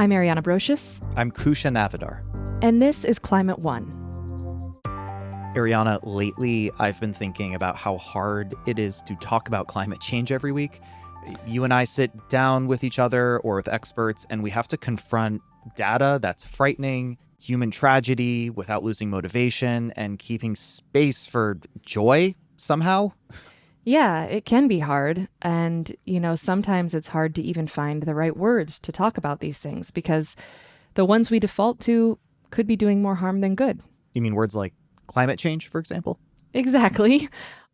I'm Ariana Brocious. I'm Kusha Navidar. And this is Climate One. Ariana, lately I've been thinking about how hard it is to talk about climate change every week. You and I sit down with each other or with experts, and we have to confront data that's frightening, human tragedy without losing motivation, and keeping space for joy somehow. Yeah, it can be hard. And, sometimes it's hard to even find the right words to talk about these things because the ones we default to could be doing more harm than good. You mean words like climate change, for example? Exactly.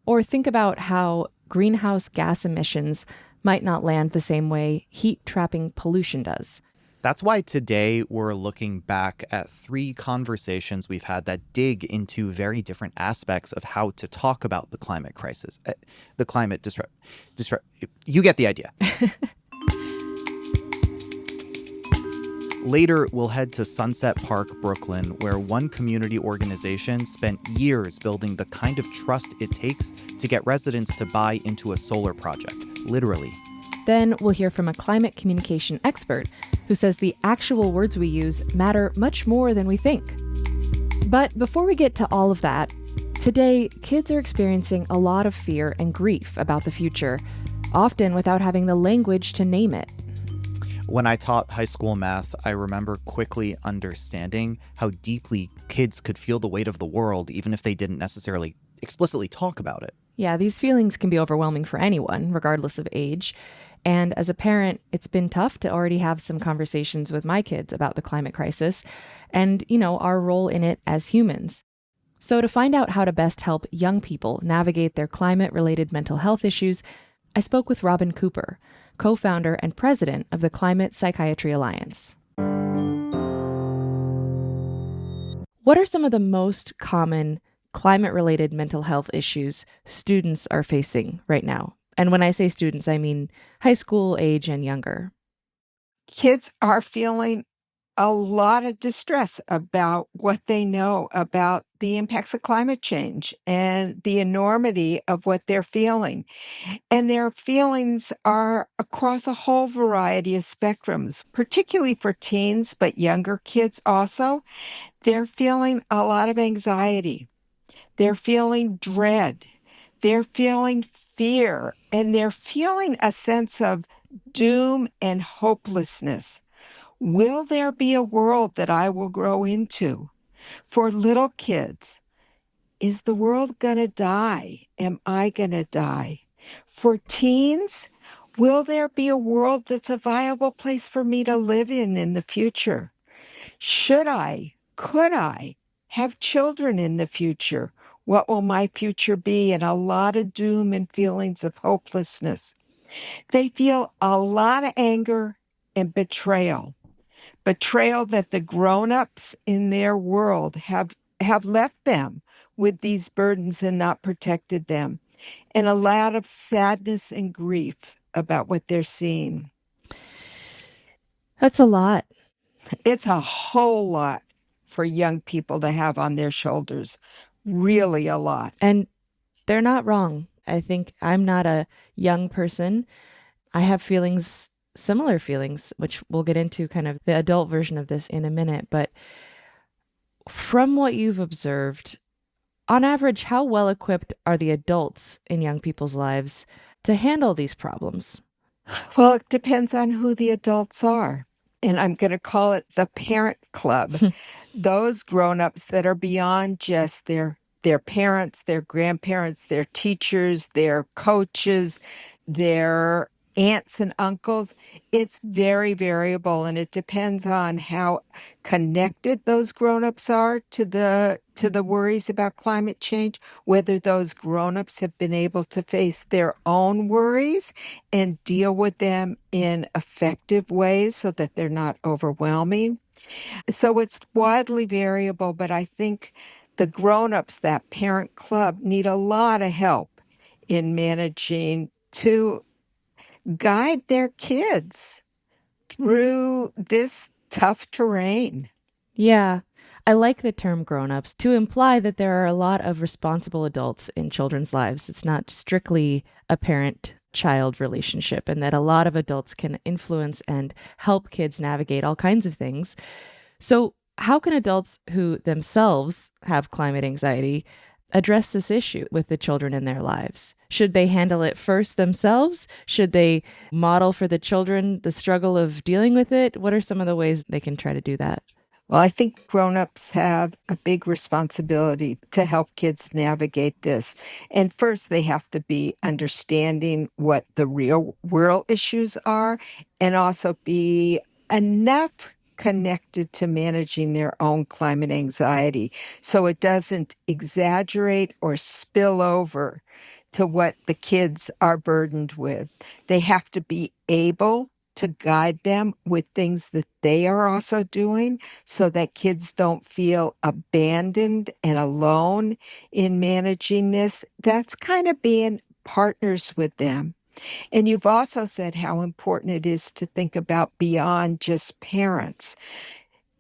Or think about how greenhouse gas emissions might not land the same way heat-trapping pollution does. That's why today we're looking back at 3 conversations we've had that dig into very different aspects of how to talk about the climate crisis, the climate disrupt. You get the idea. Later, we'll head to Sunset Park, Brooklyn, where one community organization spent years building the kind of trust it takes to get residents to buy into a solar project, literally. Then we'll hear from a climate communication expert who says the actual words we use matter much more than we think. But before we get to all of that, today kids are experiencing a lot of fear and grief about the future, often without having the language to name it. When I taught high school math, I remember quickly understanding how deeply kids could feel the weight of the world, even if they didn't necessarily explicitly talk about it. Yeah, these feelings can be overwhelming for anyone, regardless of age. And as a parent, it's been tough to already have some conversations with my kids about the climate crisis and, our role in it as humans. So to find out how to best help young people navigate their climate-related mental health issues, I spoke with Robin Cooper, co-founder and president of the Climate Psychiatry Alliance. What are some of the most common climate-related mental health issues students are facing right now? And when I say students, I mean high school age and younger. Kids are feeling a lot of distress about what they know about the impacts of climate change and the enormity of what they're feeling. And their feelings are across a whole variety of spectrums, particularly for teens, but younger kids also. They're feeling a lot of anxiety. They're feeling dread. They're feeling fear, and they're feeling a sense of doom and hopelessness. Will there be a world that I will grow into? For little kids, is the world going to die? Am I going to die? For teens, will there be a world that's a viable place for me to live in the future? Could I have children in the future? What will my future be? And a lot of doom and feelings of hopelessness. They feel a lot of anger and betrayal. Betrayal that the grown-ups in their world have left them with these burdens and not protected them. And a lot of sadness and grief about what they're seeing. That's a lot. It's a whole lot for young people to have on their shoulders. Really a lot. And they're not wrong. I think I'm not a young person. I have feelings, similar feelings, which we'll get into kind of the adult version of this in a minute. But from what you've observed, on average, how well equipped are the adults in young people's lives to handle these problems? Well, it depends on who the adults are. And I'm going to call it the parent club. Those grown-ups that are beyond just their parents, their grandparents, their teachers, their coaches, their aunts and uncles. It's very variable, and it depends on how connected those grown-ups are to the worries about climate change, whether those grown-ups have been able to face their own worries and deal with them in effective ways so that they're not overwhelming. So it's widely variable, but I think the grown-ups, that parent club, need a lot of help in managing to guide their kids through this tough terrain. Yeah, I like the term grown-ups to imply that there are a lot of responsible adults in children's lives. It's not strictly a parent child relationship, and that a lot of adults can influence and help kids navigate all kinds of things. So, how can adults who themselves have climate anxiety address this issue with the children in their lives? Should they handle it first themselves? Should they model for the children the struggle of dealing with it? What are some of the ways they can try to do that? Well, I think grown-ups have a big responsibility to help kids navigate this. And first, they have to be understanding what the real world issues are and also be enough connected to managing their own climate anxiety so it doesn't exaggerate or spill over to what the kids are burdened with. They have to be able to guide them with things that they are also doing so that kids don't feel abandoned and alone in managing this. That's kind of being partners with them. And you've also said how important it is to think about beyond just parents.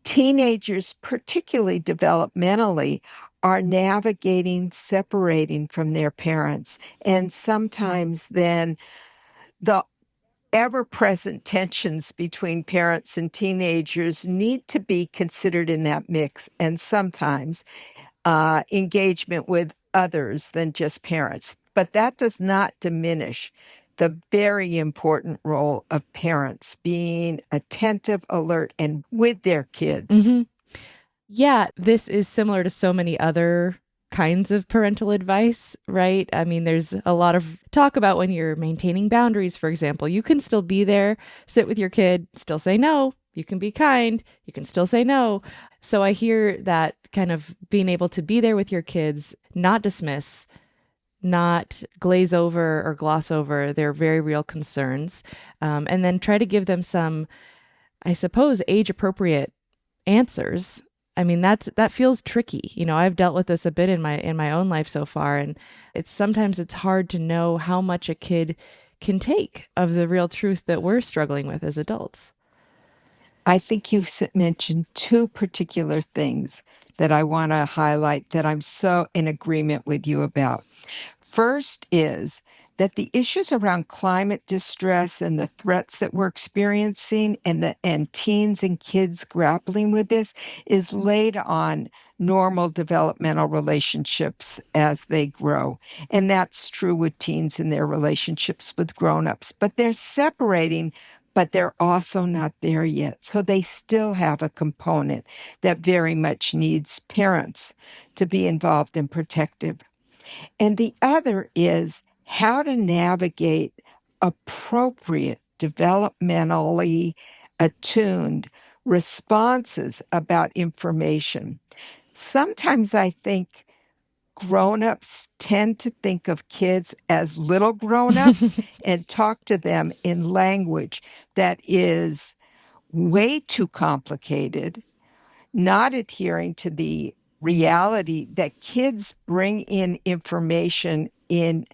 Teenagers, particularly developmentally, are navigating separating from their parents. And sometimes then the ever-present tensions between parents and teenagers need to be considered in that mix, and sometimes engagement with others than just parents. But that does not diminish the very important role of parents being attentive, alert, and with their kids. Mm-hmm. Yeah, this is similar to so many other kinds of parental advice, right? I mean, there's a lot of talk about when you're maintaining boundaries, for example. You can still be there, sit with your kid, still say no. You can be kind, you can still say no. So I hear that kind of being able to be there with your kids, not dismiss, not glaze over or gloss over their very real concerns, and then try to give them some, I suppose, age appropriate answers. I mean, that feels tricky. You know, I've dealt with this a bit in my own life so far, and it's hard to know how much a kid can take of the real truth that we're struggling with as adults. I think you've mentioned two particular things that I want to highlight that I'm so in agreement with you about. First is that the issues around climate distress and the threats that we're experiencing and teens and kids grappling with this is laid on normal developmental relationships as they grow. And that's true with teens and their relationships with grown-ups. But they're separating, but they're also not there yet. So they still have a component that very much needs parents to be involved and protective. And the other is how to navigate appropriate, developmentally attuned responses about information. Sometimes I think grown-ups tend to think of kids as little grown-ups and talk to them in language that is way too complicated, not adhering to the reality that kids bring in information in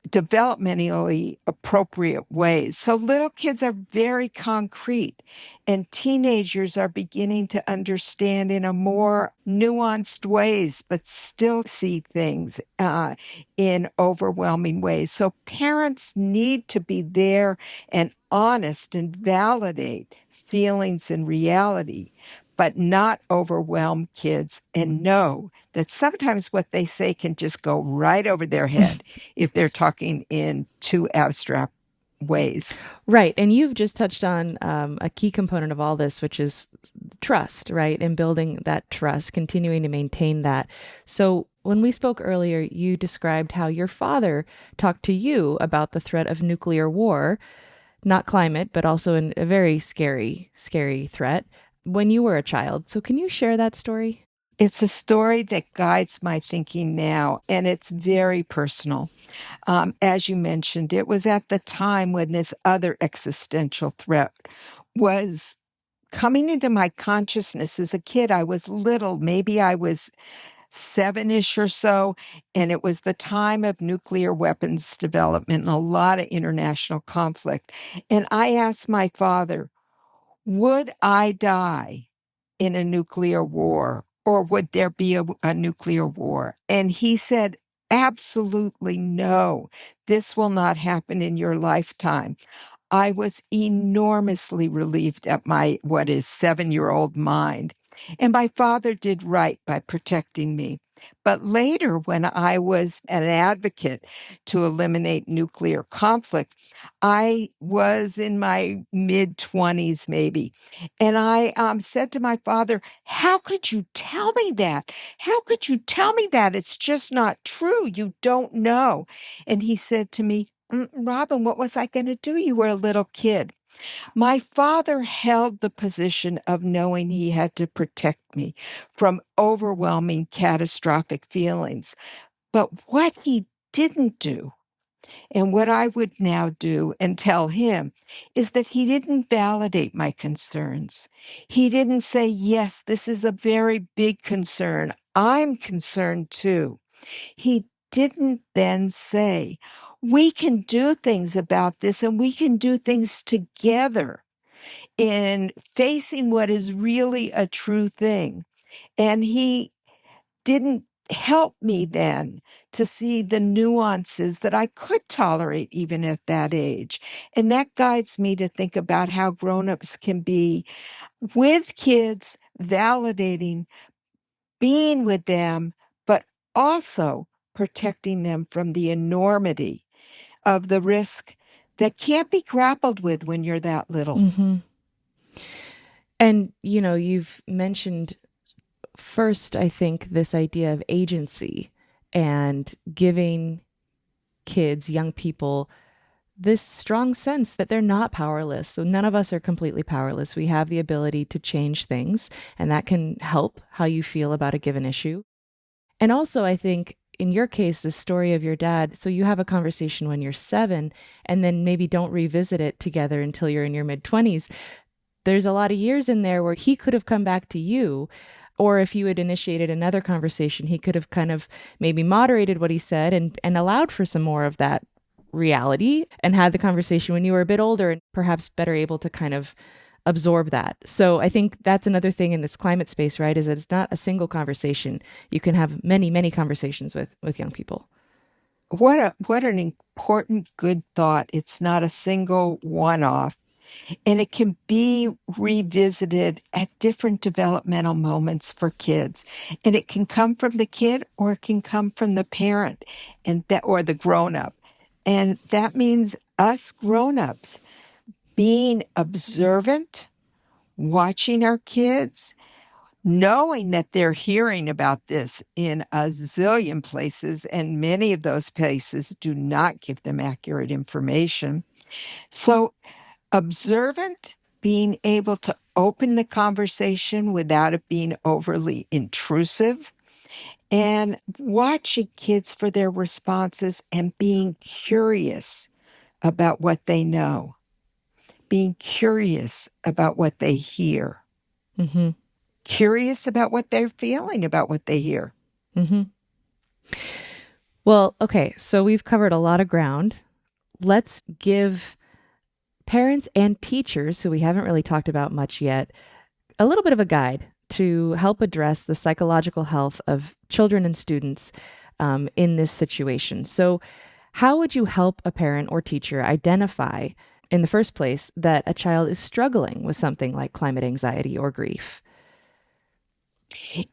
developmentally appropriate ways. So little kids are very concrete, and teenagers are beginning to understand in a more nuanced ways, but still see things in overwhelming ways. So parents need to be there and honest and validate feelings and reality, but not overwhelm kids, and know that sometimes what they say can just go right over their head if they're talking in too abstract ways. Right. And you've just touched on a key component of all this, which is trust, right? And building that trust, continuing to maintain that. So when we spoke earlier, you described how your father talked to you about the threat of nuclear war, not climate, but also a very scary, scary threat when you were a child. So can you share that story? It's a story that guides my thinking now, and it's very personal. As you mentioned, it was at the time when this other existential threat was coming into my consciousness. As a kid, I was little, maybe I was 7-ish or so, and it was the time of nuclear weapons development and a lot of international conflict. And I asked my father, would I die in a nuclear war, or would there be a nuclear war? And he said, absolutely no, this will not happen in your lifetime. I was enormously relieved at my, what is 7-year-old mind. And my father did right by protecting me. But later, when I was an advocate to eliminate nuclear conflict, I was in my mid-20s, maybe. And I said to my father, "How could you tell me that? How could you tell me that? It's just not true. You don't know." And he said to me, "Robin, what was I going to do? You were a little kid." My father held the position of knowing he had to protect me from overwhelming catastrophic feelings. But what he didn't do, and what I would now do and tell him, is that he didn't validate my concerns. He didn't say, "Yes, this is a very big concern. I'm concerned too." He didn't then say, "We can do things about this and we can do things together in facing what is really a true thing." And he didn't help me then to see the nuances that I could tolerate even at that age. And that guides me to think about how grown-ups can be with kids, validating, being with them, but also protecting them from the enormity of the risk that can't be grappled with when you're that little. Mm-hmm. And, you've mentioned first, I think, this idea of agency and giving kids, young people, this strong sense that they're not powerless. So none of us are completely powerless. We have the ability to change things, and that can help how you feel about a given issue. And also, I think in your case, the story of your dad, so you have a conversation when you're 7, and then maybe don't revisit it together until you're in your mid-20s. There's a lot of years in there where he could have come back to you, or if you had initiated another conversation, he could have kind of maybe moderated what he said and allowed for some more of that reality and had the conversation when you were a bit older and perhaps better able to kind of absorb that. So I think that's another thing in this climate space, right? Is that it's not a single conversation. You can have many, many conversations with young people. What an important, good thought. It's not a single one-off. And it can be revisited at different developmental moments for kids. And it can come from the kid or it can come from the parent or the grown-up. And that means us grown-ups being observant, watching our kids, knowing that they're hearing about this in a zillion places, and many of those places do not give them accurate information. So observant, being able to open the conversation without it being overly intrusive, and watching kids for their responses and being curious about what they know, being curious about what they hear, Mm-hmm. curious about what they're feeling about what they hear. Mm-hmm. Well, okay, so we've covered a lot of ground. Let's give parents and teachers, who we haven't really talked about much yet, a little bit of a guide to help address the psychological health of children and students in this situation. So, how would you help a parent or teacher identify, in the first place, that a child is struggling with something like climate anxiety or grief?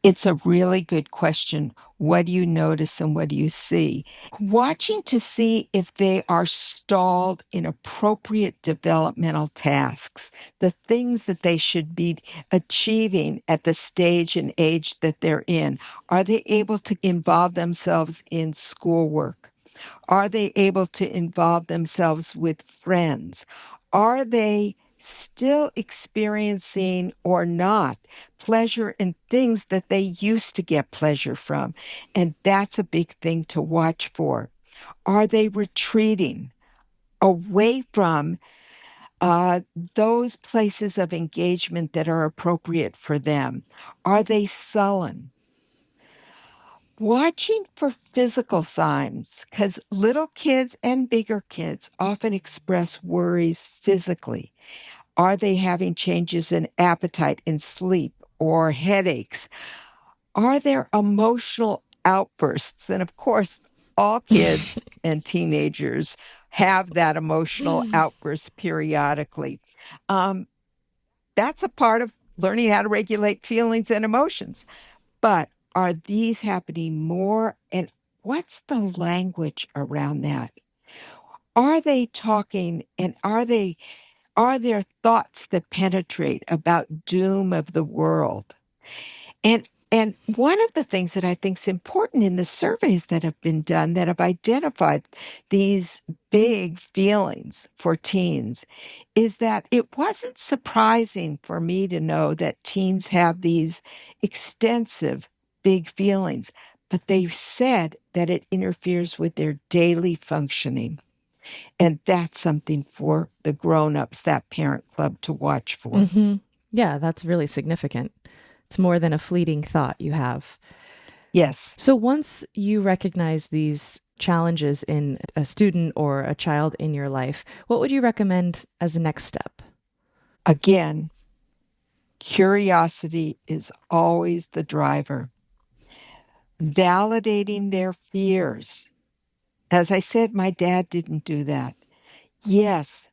It's a really good question. What do you notice and what do you see? Watching to see if they are stalled in appropriate developmental tasks, the things that they should be achieving at the stage and age that they're in. Are they able to involve themselves in schoolwork? Are they able to involve themselves with friends? Are they still experiencing or not pleasure in things that they used to get pleasure from? And that's a big thing to watch for. Are they retreating away from those places of engagement that are appropriate for them? Are they sullen? Watching for physical signs, because little kids and bigger kids often express worries physically. Are they having changes in appetite, in sleep, or headaches? Are there emotional outbursts? And of course, All kids and teenagers have that emotional outburst periodically. That's a part of learning how to regulate feelings and emotions. But are these happening more? And what's the language around that? Are they talking, and are there thoughts that penetrate about doom of the world? And one of the things that I think is important in the surveys that have been done that have identified these big feelings for teens is that it wasn't surprising for me to know that teens have these extensive big feelings, but they said that it interferes with their daily functioning. And that's something for the grown-ups, that parent club, to watch for. Yeah, that's really significant. It's more than a fleeting thought you have. Yes. So once you recognize these challenges in a student or a child in your life, what would you recommend as a next step? Again, curiosity is always the driver. Validating their fears. As I said, my dad didn't do that. Yes,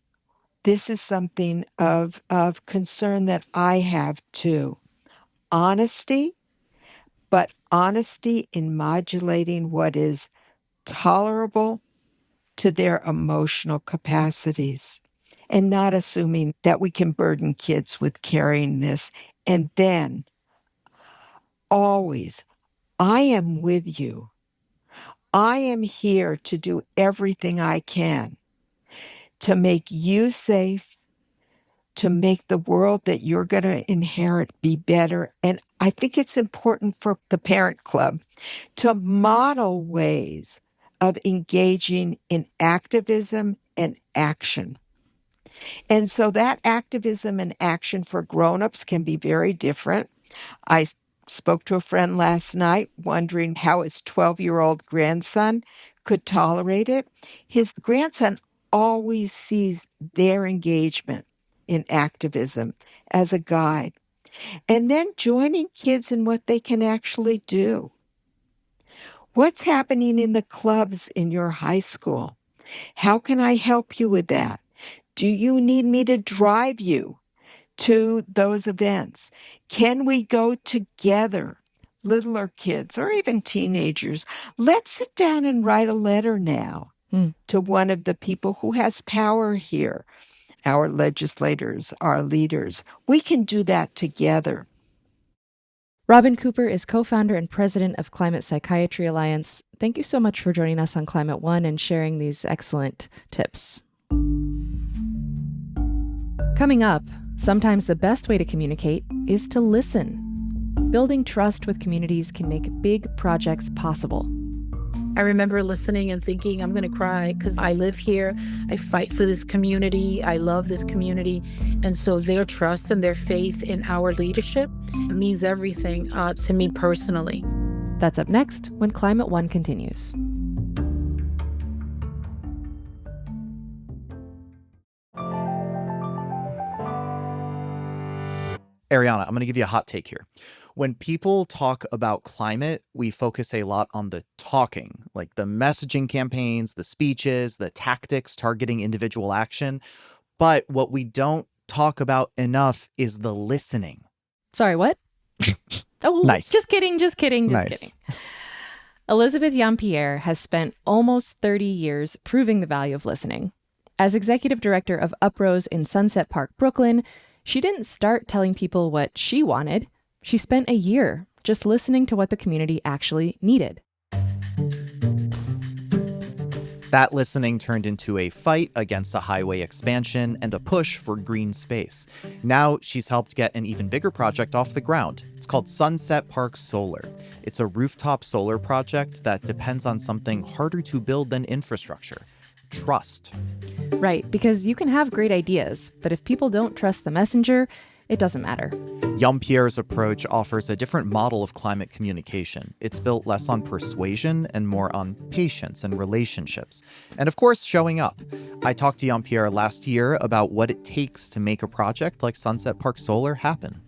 this is something of concern that I have too. Honesty, but honesty in modulating what is tolerable to their emotional capacities, and not assuming that we can burden kids with carrying this. And then always, I am with you. I am here to do everything I can to make you safe, to make the world that you're going to inherit be better. And I think it's important for the parent club to model ways of engaging in activism and action. And so that activism and action for grown-ups can be very different. I spoke to a friend last night wondering how his 12-year-old grandson could tolerate it. His grandson always sees their engagement in activism as a guide, and then joining kids in what they can actually do. What's happening in the clubs in your high school? How can I help you with that? Do you need me to drive you to those events? Can we go together, littler kids or even teenagers? Let's sit down and write a letter now to one of the people who has power here, our legislators, our leaders. We can do that together. Robin Cooper is co-founder and president of Climate Psychiatry Alliance. Thank you so much for joining us on Climate One and sharing these excellent tips. Coming up, sometimes the best way to communicate is to listen. Building trust with communities can make big projects possible. I remember listening and thinking, I'm going to cry because I live here. I fight for this community. I love this community. And so their trust and their faith in our leadership means everything to me personally. That's up next when Climate One continues. Ariana, I'm going to give you a hot take here. When people talk about climate, we focus a lot on the talking, like the messaging campaigns, the speeches, the tactics targeting individual action. But what we don't talk about enough is the listening. Sorry, what? Oh, Nice. Just kidding. Nice. Elizabeth Yeampierre has spent almost 30 years proving the value of listening. As executive director of Uprose in Sunset Park, Brooklyn, she didn't start telling people what she wanted. She spent a year just listening to what the community actually needed. That listening turned into a fight against a highway expansion and a push for green space. Now she's helped get an even bigger project off the ground. It's called Sunset Park Solar. It's a rooftop solar project that depends on something harder to build than infrastructure: trust. Right, because you can have great ideas, but if people don't trust the messenger, it doesn't matter. Yeampierre's approach offers a different model of climate communication. It's built less on persuasion and more on patience and relationships. And of course, showing up. I talked to Yeampierre last year about what it takes to make a project like Sunset Park Solar happen.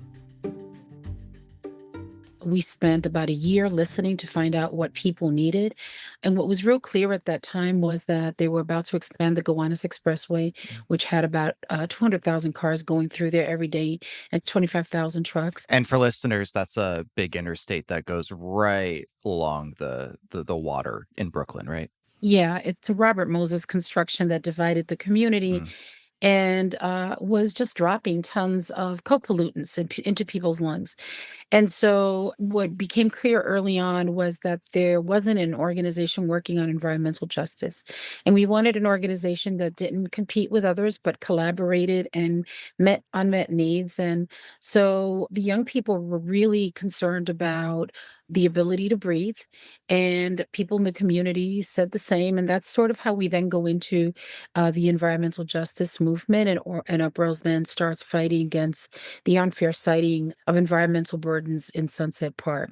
We spent about a year listening to find out what people needed. And what was real clear at that time was that they were about to expand the Gowanus Expressway, which had about 200,000 cars going through there every day and 25,000 trucks. And for listeners, that's a big interstate that goes right along the water in Brooklyn, right? Yeah, it's a Robert Moses construction that divided the community Mm. and was just dropping tons of co-pollutants into people's lungs. And so what became clear early on was that there wasn't an organization working on environmental justice. And we wanted an organization that didn't compete with others, but collaborated and met unmet needs. And so the young people were really concerned about the ability to breathe. And people in the community said the same. And that's sort of how we then go into the environmental justice movement. And Uprose then starts fighting against the unfair siting of environmental burdens in Sunset Park.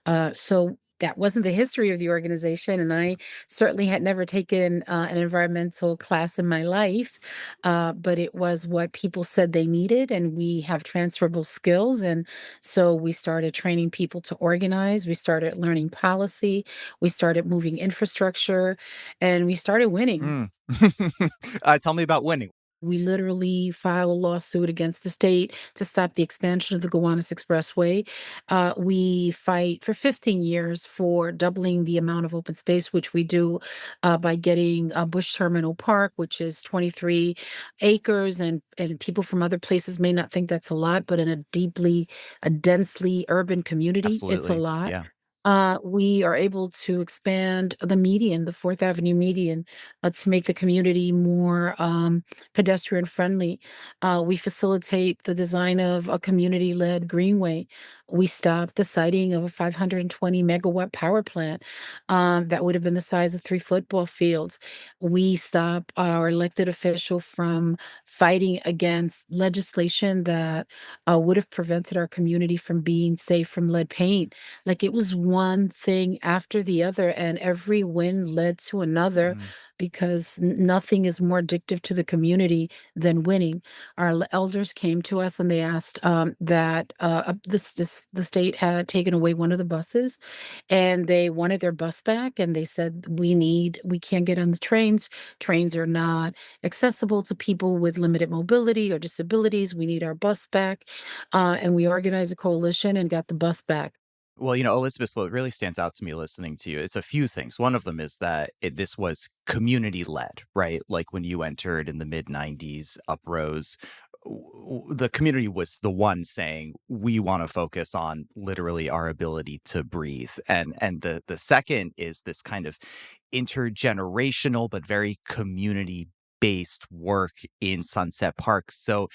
Mm. So that wasn't the history of the organization, and I certainly had never taken an environmental class in my life, but it was what people said they needed, and we have transferable skills. And so we started training people to organize, we started learning policy, we started moving infrastructure, and we started winning. Mm. Tell me about winning. We literally file a lawsuit against the state to stop the expansion of the Gowanus Expressway. We fight for 15 years for doubling the amount of open space, which we do by getting Bush Terminal Park, which is 23 acres. And people from other places may not think that's a lot, but in a densely urban community, it's a Absolutely. lot. Yeah. We are able to expand the median, the Fourth Avenue median, to make the community more pedestrian friendly. We facilitate the design of a community led greenway. We stopped the siting of a 520 megawatt power plant that would have been the size of 3 football fields. We stop our elected official from fighting against legislation that would have prevented our community from being safe from lead paint. Like, it was one thing after the other, and every win led to another Mm. because nothing is more addictive to the community than winning. Our elders came to us and they asked that the state had taken away one of the buses, and they wanted their bus back. And they said, we can't get on the trains. Trains are not accessible to people with limited mobility or disabilities. We need our bus back. And we organized a coalition and got the bus back. Well, Elizabeth, what really stands out to me listening to you, it's a few things. One of them is that this was community led, right? Like when you entered in the mid 90s, Uprose, the community was the one saying, we want to focus on literally our ability to breathe. And the second is this kind of intergenerational, but very community based work in Sunset Park. So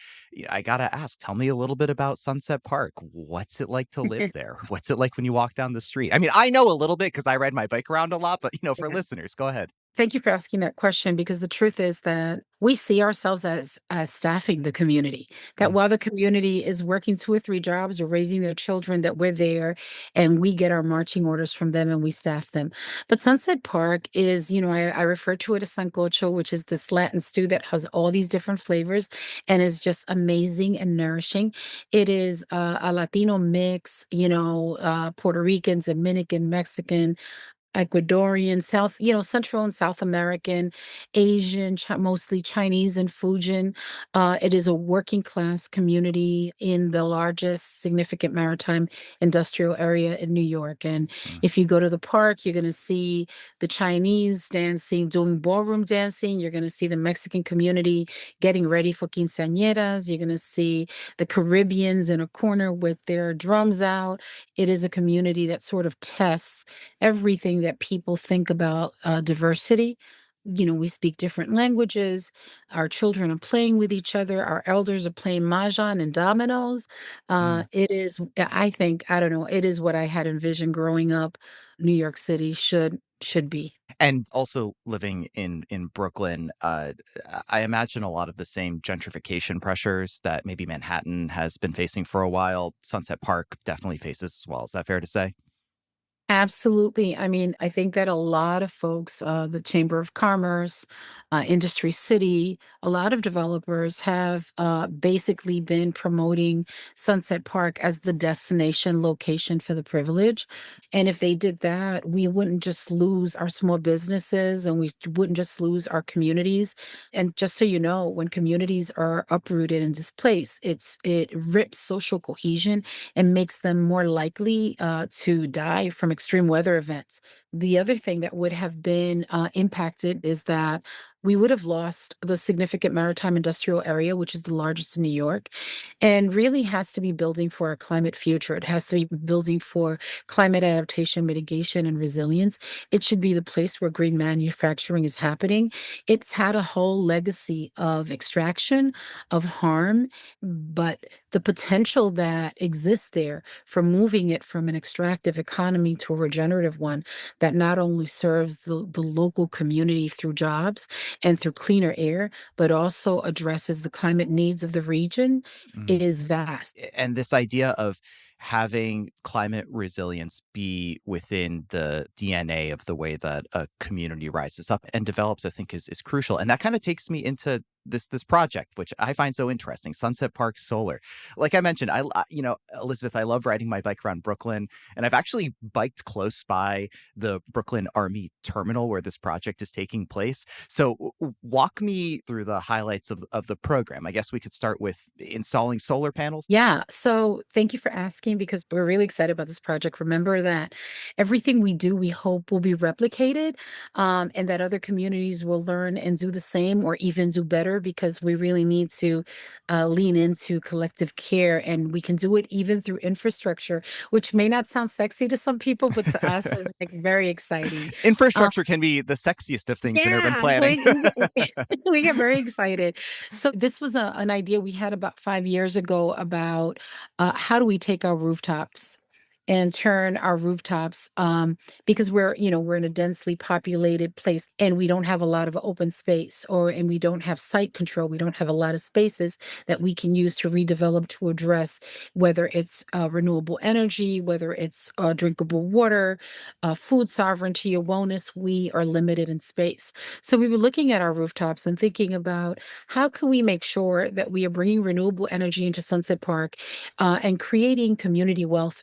I gotta ask, tell me a little bit about Sunset Park. What's it like to live there? What's it like when you walk down the street? I mean, I know a little bit because I ride my bike around a lot, but for listeners, go ahead. Thank you for asking that question, because the truth is that we see ourselves as staffing the community. That Mm. while the community is working 2 or 3 jobs or raising their children, that we're there and we get our marching orders from them and we staff them. But Sunset Park is, I refer to it as sancocho, which is this Latin stew that has all these different flavors and is just amazing and nourishing. It is a Latino mix, Puerto Rican, Dominican, Mexican, Ecuadorian, Central and South American, Asian, mostly Chinese and Fujian. It is a working class community in the largest significant maritime industrial area in New York. And Mm. if you go to the park, you're going to see the Chinese dancing, doing ballroom dancing. You're going to see the Mexican community getting ready for quinceañeras. You're going to see the Caribbeans in a corner with their drums out. It is a community that sort of tests everything that people think about diversity. We speak different languages. Our children are playing with each other. Our elders are playing mahjong and dominoes. Mm. It is, I think, I don't know, it is what I had envisioned growing up. New York City should be. And also living in Brooklyn, I imagine a lot of the same gentrification pressures that maybe Manhattan has been facing for a while. Sunset Park definitely faces as well. Is that fair to say? Absolutely. I mean, I think that a lot of folks, the Chamber of Commerce, Industry City, a lot of developers have basically been promoting Sunset Park as the destination location for the privilege. And if they did that, we wouldn't just lose our small businesses and we wouldn't just lose our communities. And just so you know, when communities are uprooted and displaced, it rips social cohesion and makes them more likely to die from extreme weather events. The other thing that would have been impacted is that we would have lost the significant maritime industrial area, which is the largest in New York, and really has to be building for a climate future. It has to be building for climate adaptation, mitigation, and resilience. It should be the place where green manufacturing is happening. It's had a whole legacy of extraction, of harm, but the potential that exists there for moving it from an extractive economy to a regenerative one that not only serves the local community through jobs and through cleaner air, but also addresses the climate needs of the region is vast. And this idea of having climate resilience be within the DNA of the way that a community rises up and develops, I think is crucial. And that kind of takes me into this project, which I find so interesting, Sunset Park Solar. Like I mentioned, Elizabeth, I love riding my bike around Brooklyn, and I've actually biked close by the Brooklyn Army Terminal where this project is taking place. So walk me through the highlights of the program. I guess we could start with installing solar panels. Yeah. So thank you for asking because we're really excited about this project. Remember that everything we do, we hope will be replicated, and that other communities will learn and do the same or even do better because we really need to lean into collective care. And we can do it even through infrastructure, which may not sound sexy to some people, but to us is like very exciting. Um, Infrastructure can be the sexiest of things in urban yeah, planning. we get very excited. So this was an idea we had about 5 years ago about how do we take our rooftops and turn our rooftops because we're in a densely populated place and we don't have a lot of open space and we don't have site control. We don't have a lot of spaces that we can use to redevelop to address whether it's renewable energy, whether it's drinkable water, food sovereignty or wellness. We are limited in space. So we were looking at our rooftops and thinking about how can we make sure that we are bringing renewable energy into Sunset Park and creating community wealth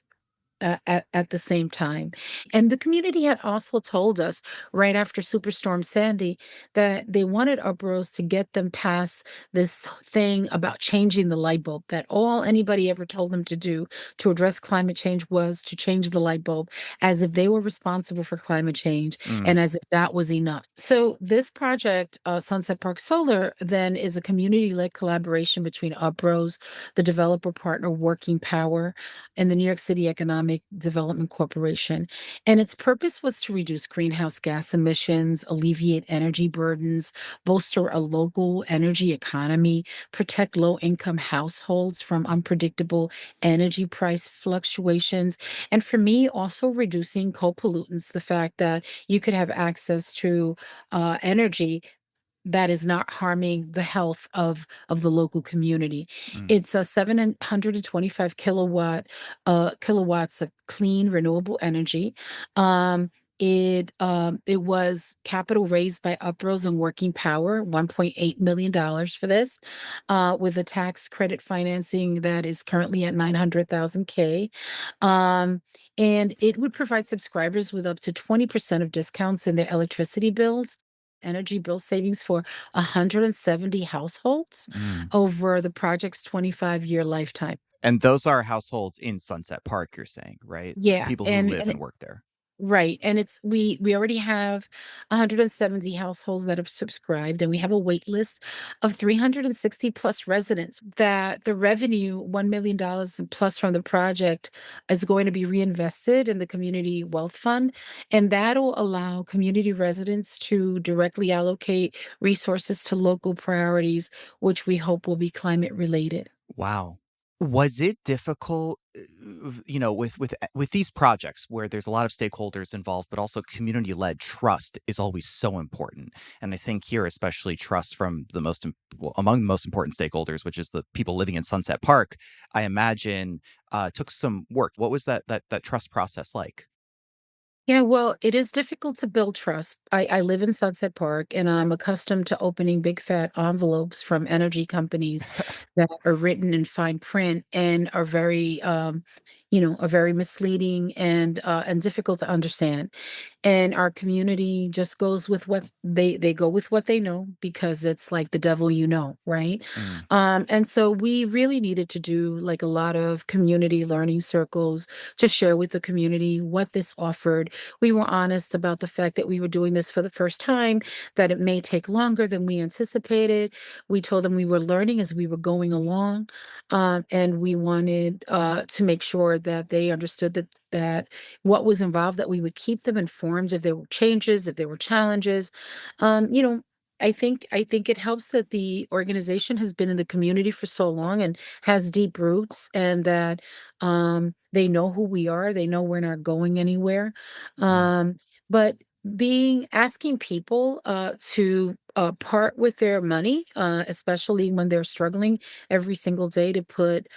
at the same time. And the community had also told us right after Superstorm Sandy that they wanted Upros to get them past this thing about changing the light bulb, that all anybody ever told them to do to address climate change was to change the light bulb, as if they were responsible for climate change Mm, and as if that was enough. So this project, Sunset Park Solar, then is a community-led collaboration between Upros, the developer partner Working Power, and the New York City Economic Development Corporation. And its purpose was to reduce greenhouse gas emissions, alleviate energy burdens, bolster a local energy economy, protect low income households from unpredictable energy price fluctuations. And for me, also reducing co-pollutants, the fact that you could have access to energy that is not harming the health of the local community. mm. It's a 725 kilowatts of clean renewable energy. It was capital raised by Uprose and Working Power, $1.8 million for this, with a tax credit financing that is currently at 900,000 K. And it would provide subscribers with up to 20% of discounts in their electricity bills, energy bill savings for 170 households Mm. over the project's 25-year lifetime. And those are households in Sunset Park, you're saying, right? Yeah, People who live and work there. right, and it's we already have 170 households that have subscribed, and we have a wait list of 360 plus residents that the revenue, $1 million plus from the project, is going to be reinvested in the community wealth fund, and that'll allow community residents to directly allocate resources to local priorities, which we hope will be climate related. Wow. Was it difficult, with these projects where there's a lot of stakeholders involved, but also community-led trust is always so important. And I think here, especially trust from among the most important stakeholders, which is the people living in Sunset Park, I imagine took some work. What was that trust process like? Yeah, well, it is difficult to build trust. I live in Sunset Park and I'm accustomed to opening big fat envelopes from energy companies that are written in fine print and are very are very misleading and difficult to understand. And our community just goes with what they go with what they know because it's like the devil you know, right? Mm, And so we really needed to do like a lot of community learning circles to share with the community what this offered. We were honest about the fact that we were doing this for the first time, that it may take longer than we anticipated. We told them we were learning as we were going along, and we wanted to make sure that they understood that what was involved, that we would keep them informed if there were changes, if there were challenges. Um, you know, I think it helps that the organization has been in the community for so long and has deep roots, and that they know who we are. They know we're not going anywhere. mm, Um, but being asking people to part with their money, especially when they're struggling every single day to put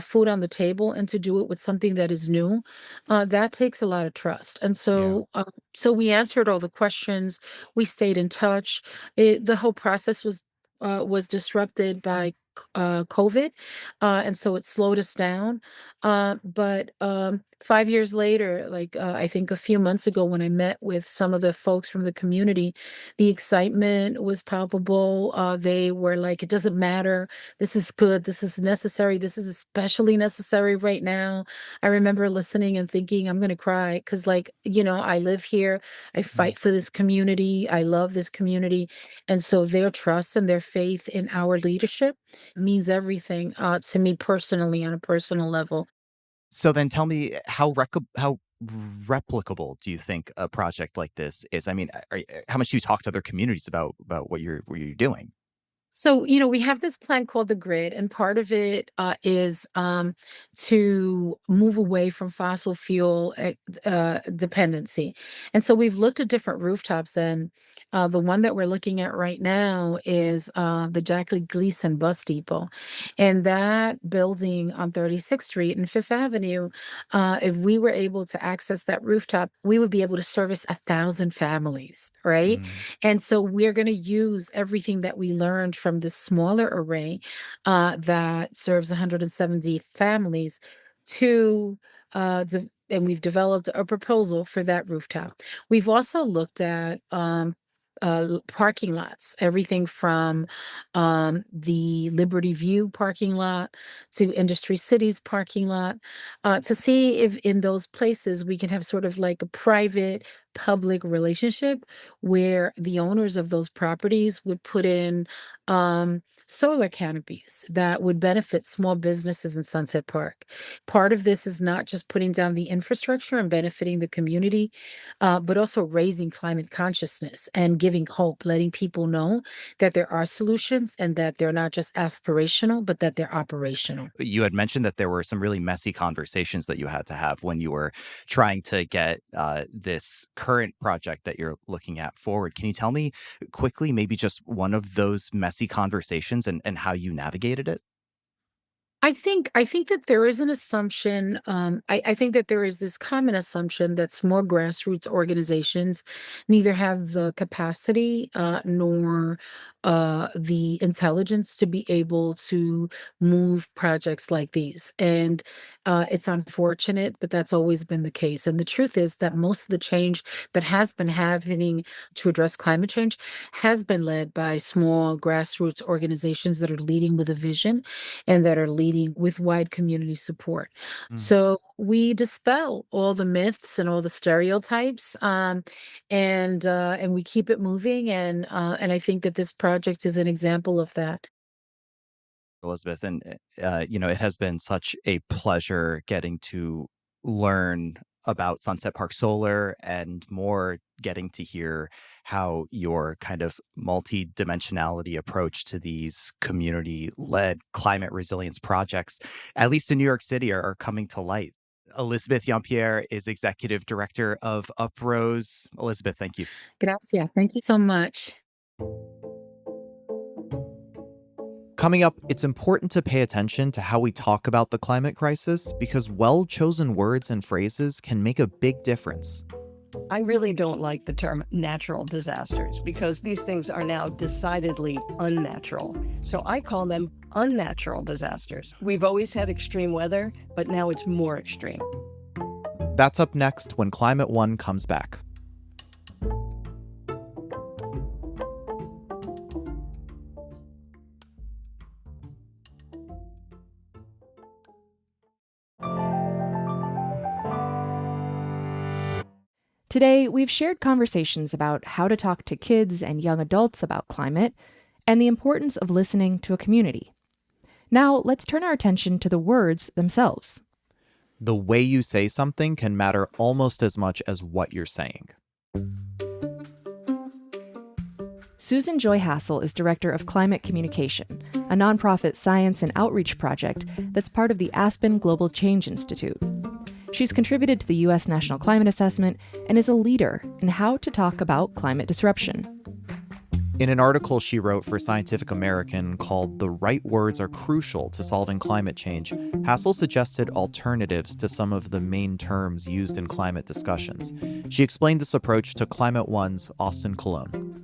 food on the table and to do it with something that is new, that takes a lot of trust. And yeah. so we answered all the questions. We stayed in touch. The whole process was disrupted by COVID, and so it slowed us down. But 5 years later, like I think a few months ago, when I met with some of the folks from the community, the excitement was palpable. They were like, "It doesn't matter. This is good. This is necessary. This is especially necessary right now." I remember listening and thinking, "I'm going to cry," because, like, I live here. I Mm. fight for this community. I love this community. And so their trust and their faith in our leadership means everything to me personally on a personal level. So then tell me how replicable do you think a project like this is? I mean, how much do you talk to other communities about what you're doing? So, we have this plan called the grid, and part of it is to move away from fossil fuel dependency. And so we've looked at different rooftops, and the one that we're looking at right now is the Jackie Gleason Bus Depot. And that building on 36th Street and Fifth Avenue, if we were able to access that rooftop, we would be able to service 1,000 families, right? Mm, And so we're going to use everything that we learned from this smaller array that serves 170 families to, and we've developed a proposal for that rooftop. We've also looked at parking lots, everything from the Liberty View parking lot to Industry Cities parking lot, to see if in those places we can have sort of like a private public relationship where the owners of those properties would put in solar canopies that would benefit small businesses in Sunset Park. Part of this is not just putting down the infrastructure and benefiting the community, but also raising climate consciousness and giving hope, letting people know that there are solutions and that they're not just aspirational, but that they're operational. you had mentioned that there were some really messy conversations that you had to have when you were trying to get this current project that you're looking at forward. Can you tell me quickly, maybe just one of those messy conversations and how you navigated it? I think that there is an assumption. I think that there is this common assumption that small grassroots organizations neither have the capacity nor the intelligence to be able to move projects like these. And it's unfortunate, but that's always been the case. And the truth is that most of the change that has been happening to address climate change has been led by small grassroots organizations that are leading with a vision and that are leading with wide community support. Mm. So we dispel all the myths and all the stereotypes, and we keep it moving. And I think that this project is an example of that. Elizabeth, and it has been such a pleasure getting to learn about Sunset Park Solar and more getting to hear how your kind of multi-dimensionality approach to these community-led climate resilience projects, at least in New York City, are coming to light. Elizabeth Yeampierre is executive director of Uprose. Elizabeth, thank you. Gracias. Thank you so much. Coming up, it's important to pay attention to how we talk about the climate crisis because well chosen words and phrases can make a big difference. I really don't like the term natural disasters because these things are now decidedly unnatural. So I call them unnatural disasters. We've always had extreme weather, but now it's more extreme. That's up next when Climate One comes back. Today, we've shared conversations about how to talk to kids and young adults about climate and the importance of listening to a community. Now, let's turn our attention to the words themselves. The way you say something can matter almost as much as what you're saying. Susan Joy Hassol is Director of Climate Communication, a nonprofit science and outreach project that's part of the Aspen Global Change Institute. She's contributed to the U.S. National Climate Assessment and is a leader in how to talk about climate disruption. In an article she wrote for Scientific American called "The Right Words Are Crucial to Solving Climate Change," Hassol suggested alternatives to some of the main terms used in climate discussions. She explained this approach to Climate One's Austin Colon.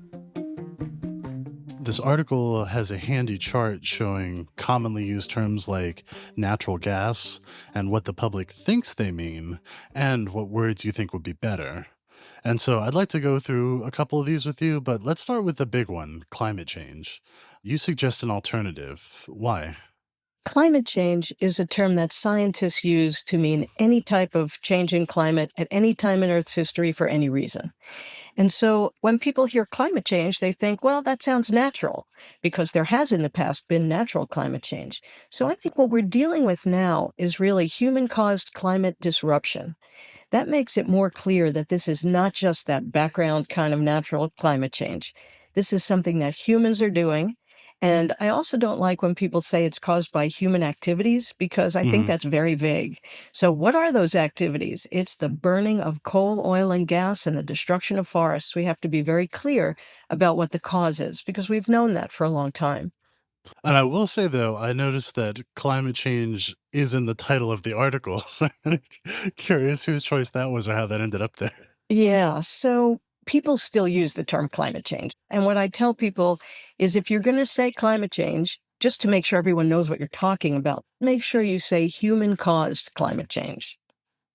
This article has a handy chart showing commonly used terms like natural gas and what the public thinks they mean and what words you think would be better. And so I'd like to go through a couple of these with you, but let's start with the big one, climate change. You suggest an alternative. Why? Climate change is a term that scientists use to mean any type of change in climate at any time in Earth's history for any reason. And so when people hear climate change, they think, well, that sounds natural because there has in the past been natural climate change. So I think what we're dealing with now is really human-caused climate disruption. That makes it more clear that this is not just that background kind of natural climate change. This is something that humans are doing. And I also don't like when people say it's caused by human activities because I think that's very vague. So what are those activities? It's the burning of coal, oil, and gas and the destruction of forests. We have to be very clear about what the cause is because we've known that for a long time. And I will say, though, I noticed that climate change is in the title of the article. So I'm curious whose choice that was or how that ended up there. Yeah, so people still use the term climate change. And what I tell people is if you're going to say climate change, just to make sure everyone knows what you're talking about, make sure you say human-caused climate change.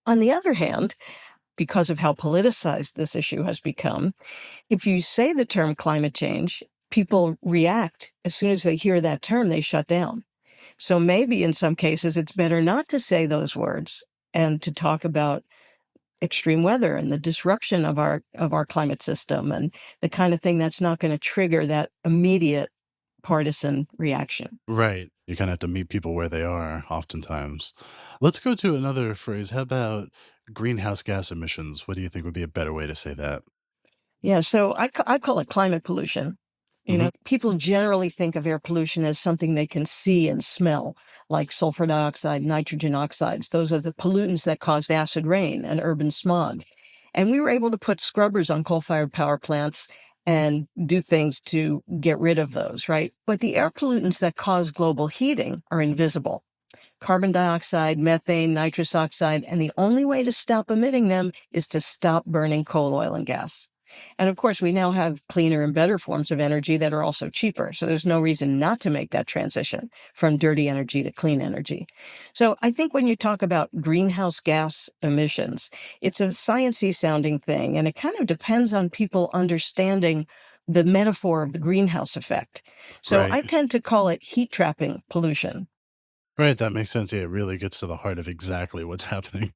On the other hand, because of how politicized this issue has become, if you say the term climate change, people react. As soon as they hear that term, they shut down. So maybe in some cases, it's better not to say those words and to talk about extreme weather and the disruption of our climate system and the kind of thing that's not going to trigger that immediate partisan reaction. Right. You kind of have to meet people where they are oftentimes. Let's go to another phrase. How about greenhouse gas emissions? What do you think would be a better way to say that? Yeah, so I call it climate pollution. You know, people generally think of air pollution as something they can see and smell, like sulfur dioxide, nitrogen oxides. Those are the pollutants that cause acid rain and urban smog. And we were able to put scrubbers on coal-fired power plants and do things to get rid of those, right? But the air pollutants that cause global heating are invisible. Carbon dioxide, methane, nitrous oxide, and the only way to stop emitting them is to stop burning coal, oil, and gas. And of course, we now have cleaner and better forms of energy that are also cheaper. So there's no reason not to make that transition from dirty energy to clean energy. So I think when you talk about greenhouse gas emissions, it's a sciencey sounding thing, and it kind of depends on people understanding the metaphor of the greenhouse effect. So I Right. tend to call it heat trapping pollution. Right. That makes sense. Yeah, it really gets to the heart of exactly what's happening.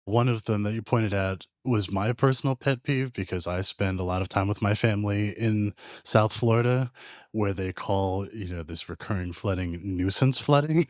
One of them that you pointed at was my personal pet peeve because I spend a lot of time with my family in South Florida where they call, this recurring flooding nuisance flooding.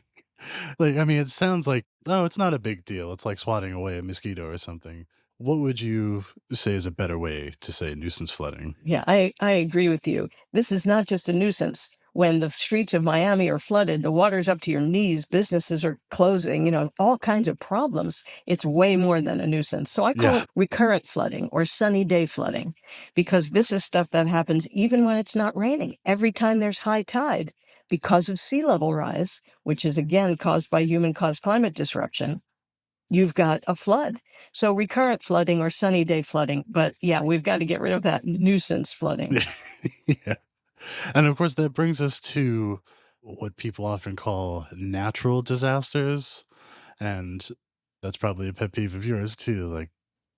Like, I mean, it sounds like, oh, it's not a big deal. It's like swatting away a mosquito or something. What would you say is a better way to say nuisance flooding? Yeah, I agree with you. This is not just a nuisance. When the streets of Miami are flooded, the water's up to your knees, businesses are closing, all kinds of problems. It's way more than a nuisance. So I call Yeah. it recurrent flooding or sunny day flooding because this is stuff that happens even when it's not raining. Every time there's high tide because of sea level rise, which is again caused by human caused climate disruption, you've got a flood. So recurrent flooding or sunny day flooding. But yeah, we've got to get rid of that nuisance flooding. Yeah. And of course, that brings us to what people often call natural disasters. And that's probably a pet peeve of yours too. Like,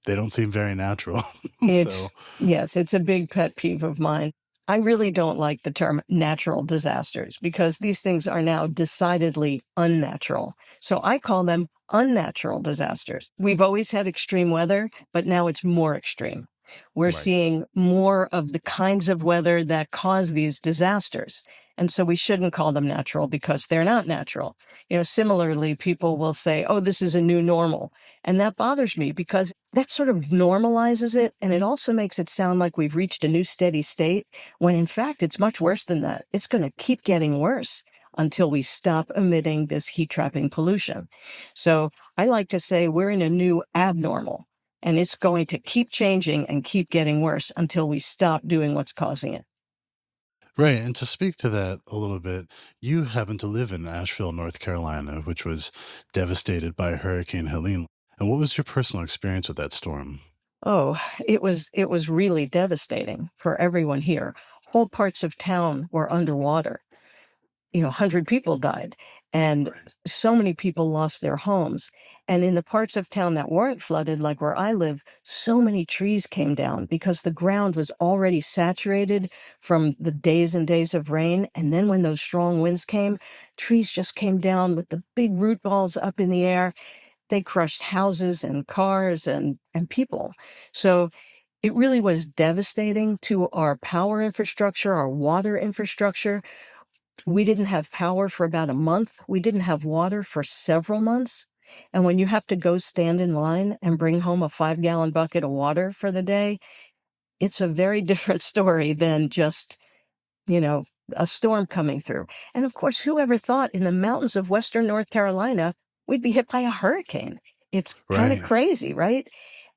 they don't seem very natural. So, Yes, it's a big pet peeve of mine. I really don't like the term natural disasters because these things are now decidedly unnatural. So I call them unnatural disasters. We've always had extreme weather, but now it's more extreme. We're right. seeing more of the kinds of weather that cause these disasters. And so we shouldn't call them natural because they're not natural. Similarly, people will say, oh, this is a new normal. And that bothers me because that sort of normalizes it. And it also makes it sound like we've reached a new steady state, when in fact, it's much worse than that. It's going to keep getting worse until we stop emitting this heat trapping pollution. So I like to say we're in a new abnormal, and it's going to keep changing and keep getting worse until we stop doing what's causing it. Right. And to speak to that a little bit, you happen to live in Asheville, North Carolina, which was devastated by Hurricane Helene. And what was your personal experience with that storm? Oh, it was really devastating for everyone here. Whole parts of town were underwater. 100 people died, and so many people lost their homes. And in the parts of town that weren't flooded, like where I live, so many trees came down because the ground was already saturated from the days and days of rain. And then when those strong winds came, trees just came down with the big root balls up in the air. They crushed houses and cars and people. So it really was devastating to our power infrastructure, our water infrastructure. We didn't have power for about a month. We didn't have water for several months. And when you have to go stand in line and bring home a 5-gallon bucket of water for the day, it's a very different story than just, you know, a storm coming through. And of course, whoever thought in the mountains of Western North Carolina, we'd be hit by a hurricane? It's kind of Right. crazy, right?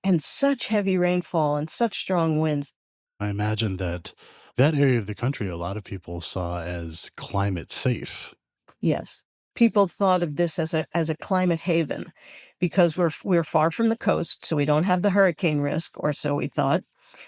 And such heavy rainfall and such strong winds. I imagine that that area of the country, a lot of people saw as climate safe. Yes. People thought of this as a climate haven because we're far from the coast, so we don't have the hurricane risk, or so we thought.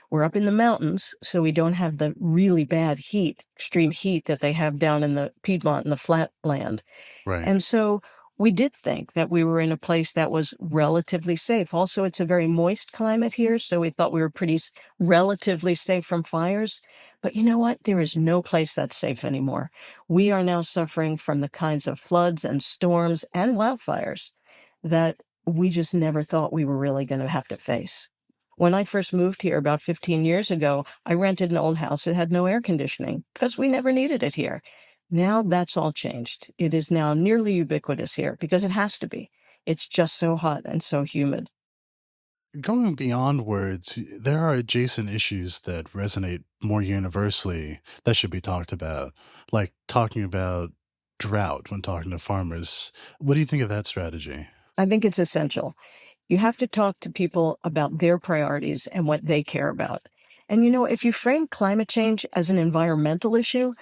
We're up in the mountains, so we don't have the really bad heat, extreme heat that they have down in the Piedmont and the flatland. Right. And so we did think that we were in a place that was relatively safe. Also, it's a very moist climate here, so we thought we were pretty relatively safe from fires. But you know what? There is no place that's safe anymore. We are now suffering from the kinds of floods and storms and wildfires that we just never thought we were really going to have to face. When I first moved here about 15 years ago, I rented an old house that had no air conditioning because we never needed it here. Now that's all changed. It is now nearly ubiquitous here because it has to be. It's just so hot and so humid. Going beyond words, there are adjacent issues that resonate more universally that should be talked about, like talking about drought when talking to farmers. What do you think of that strategy? I think it's essential. You have to talk to people about their priorities and what they care about. And if you frame climate change as an environmental issue,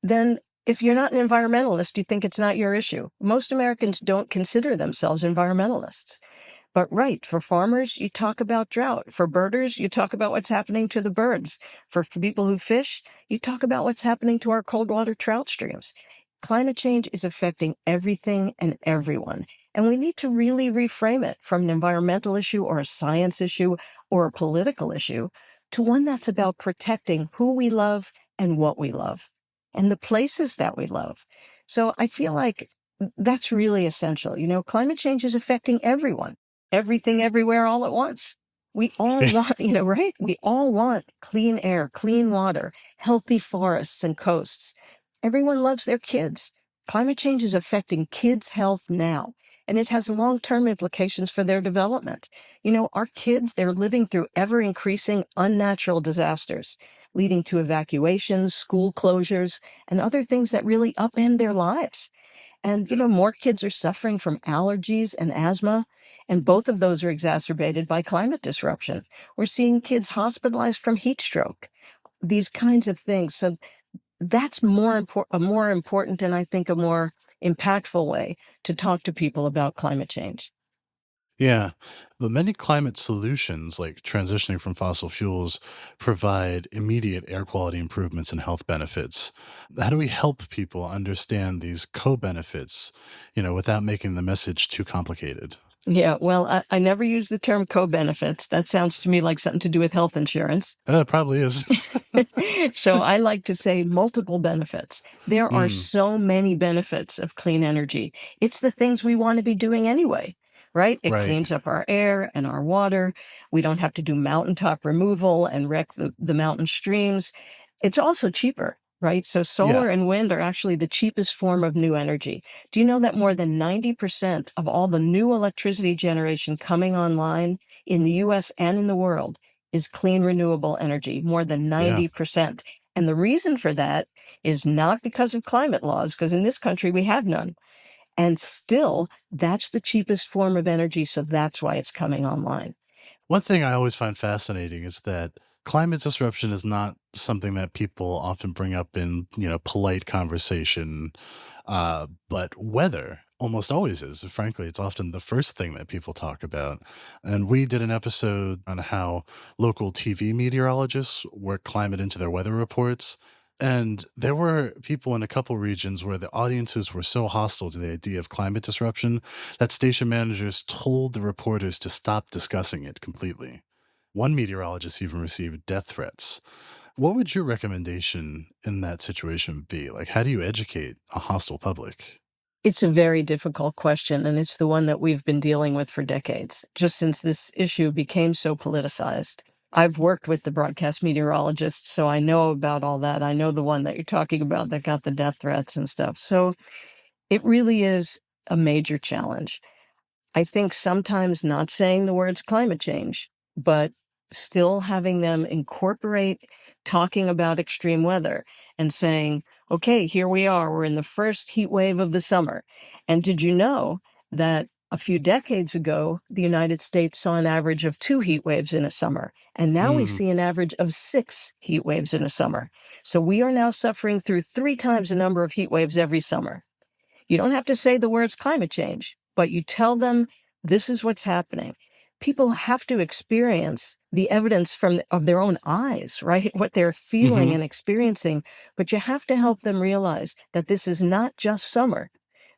then if you're not an environmentalist, you think it's not your issue. Most Americans don't consider themselves environmentalists. But right, for farmers, you talk about drought. For birders, you talk about what's happening to the birds. For people who fish, you talk about what's happening to our cold water trout streams. Climate change is affecting everything and everyone. And we need to really reframe it from an environmental issue or a science issue or a political issue to one that's about protecting who we love and what we love and the places that we love. So I feel like that's really essential. Climate change is affecting everyone, everything, everywhere, all at once. We all want, right? We all want clean air, clean water, healthy forests and coasts. Everyone loves their kids. Climate change is affecting kids' health now, and it has long-term implications for their development. Our kids, they're living through ever-increasing unnatural disasters, leading to evacuations, school closures, and other things that really upend their lives. And, more kids are suffering from allergies and asthma, and both of those are exacerbated by climate disruption. We're seeing kids hospitalized from heat stroke, these kinds of things. So that's a more important and I think a more impactful way to talk to people about climate change. Yeah, but many climate solutions, like transitioning from fossil fuels, provide immediate air quality improvements and health benefits. How do we help people understand these co-benefits, without making the message too complicated? Yeah, well, I never use the term co-benefits. That sounds to me like something to do with health insurance. It probably is. So I like to say multiple benefits. There are Mm, so many benefits of clean energy. It's the things we want to be doing anyway, right? It right. cleans up our air and our water. We don't have to do mountaintop removal and wreck the mountain streams. It's also cheaper, right? So Yeah. solar and wind are actually the cheapest form of new energy. Do you know that more than 90% of all the new electricity generation coming online in the US and in the world is clean renewable energy, more than Yeah. 90%. And the reason for that is not because of climate laws, because in this country we have none. And still, that's the cheapest form of energy. So that's why it's coming online. One thing I always find fascinating is that climate disruption is not something that people often bring up in, polite conversation. But weather almost always is. Frankly, it's often the first thing that people talk about. And we did an episode on how local TV meteorologists work climate into their weather reports. And there were people in a couple regions where the audiences were so hostile to the idea of climate disruption that station managers told the reporters to stop discussing it completely. One meteorologist even received death threats. What would your recommendation in that situation be? Like, how do you educate a hostile public? It's a very difficult question, and it's the one that we've been dealing with for decades, just since this issue became so politicized. I've worked with the broadcast meteorologists, so I know about all that. I know the one that you're talking about that got the death threats and stuff. So it really is a major challenge. I think sometimes not saying the words climate change, but still having them incorporate talking about extreme weather and saying, okay, here we are. We're in the first heat wave of the summer. And did you know that a few decades ago, the United States saw an average of 2 heat waves in a summer? And now we Mm, see an average of 6 heat waves in a summer. So we are now suffering through 3 times the number of heat waves every summer. You don't have to say the words climate change, but you tell them this is what's happening. People have to experience the evidence of their own eyes, right? What they're feeling hmm. and experiencing. But you have to help them realize that this is not just summer.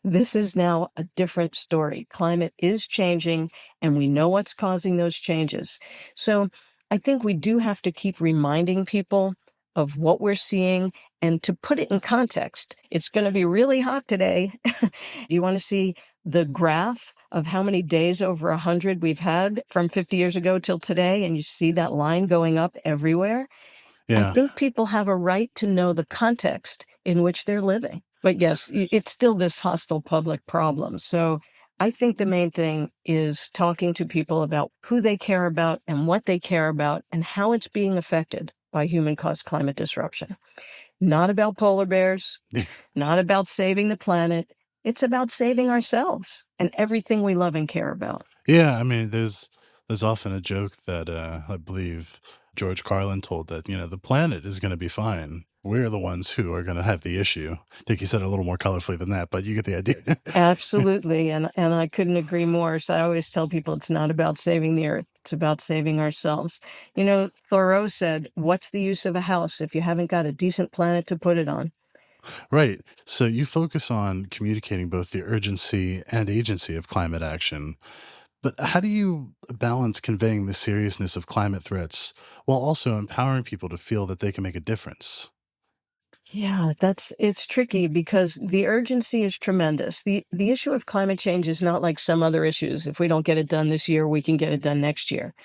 This is now a different story. Climate is changing, and we know what's causing those changes. So I think we do have to keep reminding people of what we're seeing and to put it in context. It's going to be really hot today. You want to see the graph of how many days over 100 we've had from 50 years ago till today, and you see that line going up everywhere. I Yeah. think people have a right to know the context in which they're living. But yes, it's still this hostile public problem. So I think the main thing is talking to people about who they care about and what they care about and how it's being affected by human-caused climate disruption. Not about polar bears, not about saving the planet. It's about saving ourselves and everything we love and care about. Yeah, I mean, there's often a joke that I believe George Carlin told that, the planet is going to be fine. We're the ones who are going to have the issue. I think he said it a little more colorfully than that, but you get the idea. Absolutely. And I couldn't agree more. So I always tell people it's not about saving the earth. It's about saving ourselves. Thoreau said, what's the use of a house if you haven't got a decent planet to put it on? Right. So you focus on communicating both the urgency and agency of climate action. But how do you balance conveying the seriousness of climate threats while also empowering people to feel that they can make a difference? Yeah, it's tricky because the urgency is tremendous. The issue of climate change is not like some other issues. If we don't get it done this year, we can get it done next year.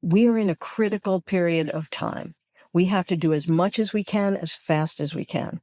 We are in a critical period of time. We have to do as much as we can, as fast as we can.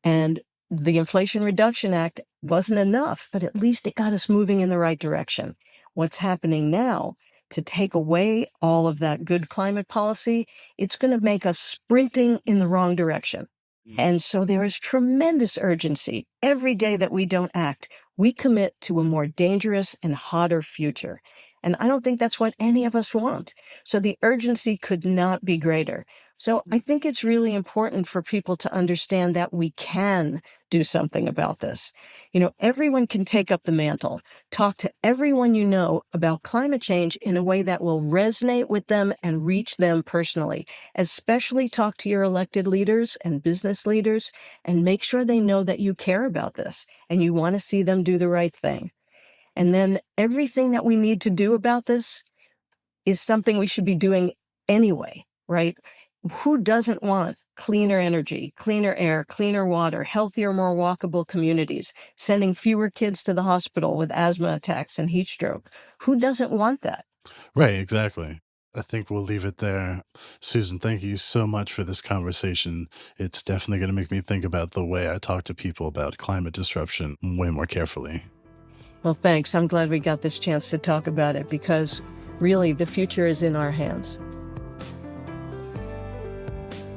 And the Inflation Reduction Act wasn't enough, but at least it got us moving in the right direction. What's happening now to take away all of that good climate policy, it's going to make us sprinting in the wrong direction. And so there is tremendous urgency. Every day that we don't act, we commit to a more dangerous and hotter future. And I don't think that's what any of us want. So the urgency could not be greater. So I think it's really important for people to understand that we can do something about this. Everyone can take up the mantle. Talk to everyone you know about climate change in a way that will resonate with them and reach them personally. Especially talk to your elected leaders and business leaders and make sure they know that you care about this and you want to see them do the right thing. And then everything that we need to do about this is something we should be doing anyway, right? Who doesn't want cleaner energy, cleaner air, cleaner water, healthier, more walkable communities, sending fewer kids to the hospital with asthma attacks and heat stroke? Who doesn't want that? Right, exactly. I think we'll leave it there. Susan, thank you so much for this conversation. It's definitely going to make me think about the way I talk to people about climate disruption way more carefully. Well, thanks. I'm glad we got this chance to talk about it because really the future is in our hands.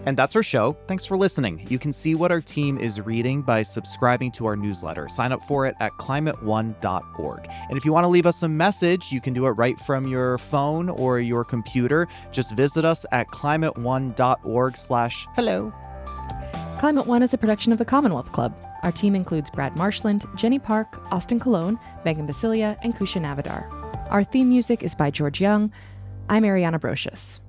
And that's our show. Thanks for listening. You can see what our team is reading by subscribing to our newsletter. Sign up for it at climateone.org. And if you want to leave us a message, you can do it right from your phone or your computer. Just visit us at climateone.org/hello. Climate One is a production of the Commonwealth Club. Our team includes Brad Marshland, Jenny Park, Austin Colon, Megan Basilia, and Kusha Navidar. Our theme music is by George Young. I'm Ariana Brocious.